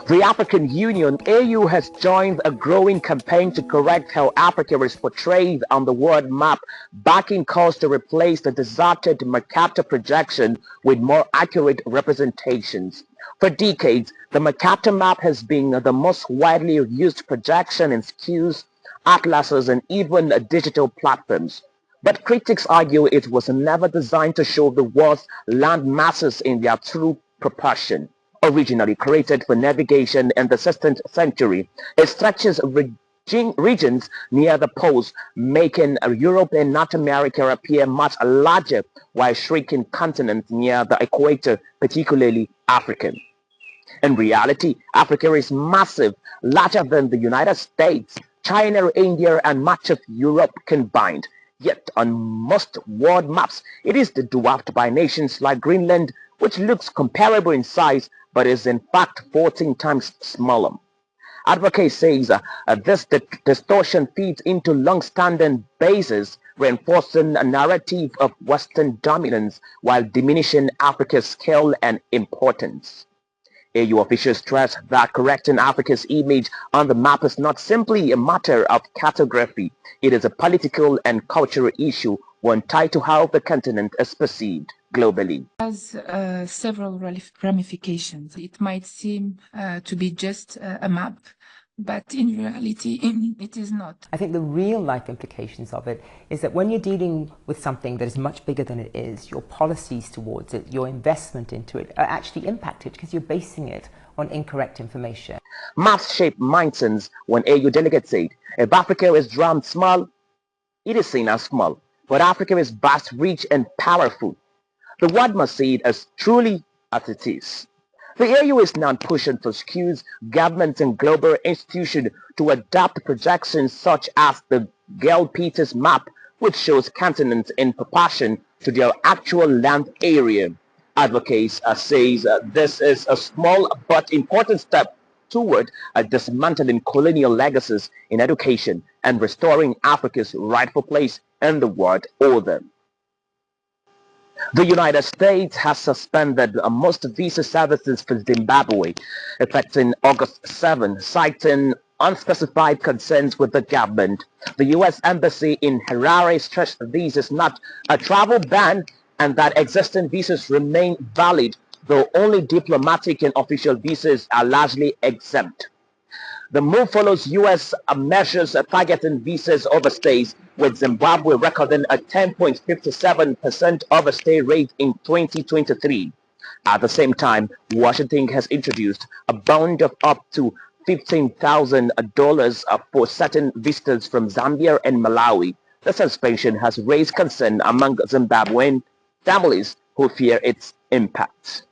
The African Union (AU) has joined a growing campaign to correct how Africa is portrayed on the world map, backing calls to replace the deserted Mercator projection with more accurate representations. For decades, the Mercator map has been the most widely used projection in schools, atlases, and even digital platforms. But critics argue it was never designed to show the world's land masses in their true proportion. Originally created for navigation in the 16th century, it stretches regions near the poles, making Europe and North America appear much larger, while shrinking continents near the equator, particularly Africa. In reality, Africa is massive, larger than the United States, China, India, and much of Europe combined. Yet on most world maps, it is dwarfed by nations like Greenland, which looks comparable in size but is in fact 14 times smaller. Advocate says this distortion feeds into long-standing bases, reinforcing a narrative of Western dominance while diminishing Africa's scale and importance. AU officials stress that correcting Africa's image on the map is not simply a matter of cartography. It is a political and cultural issue, one tied to how the continent is perceived globally. It has several ramifications. It might seem to be just a map, but in reality, it is not. I think the real life implications of it is that when you're dealing with something that is much bigger than it is, your policies towards it, your investment into it are actually impacted because you're basing it on incorrect information. Maps shape mindsets. When AU delegates said, if Africa is drawn small, it is seen as small, but Africa is vast, rich, and powerful. The world must see it as truly as it is. The AU is now pushing for schools, governments, and global institutions to adopt projections such as the Gale-Peters map, which shows continents in proportion to their actual land area. Advocates say this is a small but important step toward dismantling colonial legacies in education and restoring Africa's rightful place in the world order. The United States has suspended most visa services for Zimbabwe, effective August 7, citing unspecified concerns with the government. The U.S. Embassy in Harare stressed this is not a travel ban and that existing visas remain valid, though only diplomatic and official visas are largely exempt. The move follows U.S. measures targeting visas overstays, with Zimbabwe recording a 10.57% overstay rate in 2023. At the same time, Washington has introduced a bond of up to $15,000 for certain visitors from Zambia and Malawi. The suspension has raised concern among Zimbabwean families who fear its impact.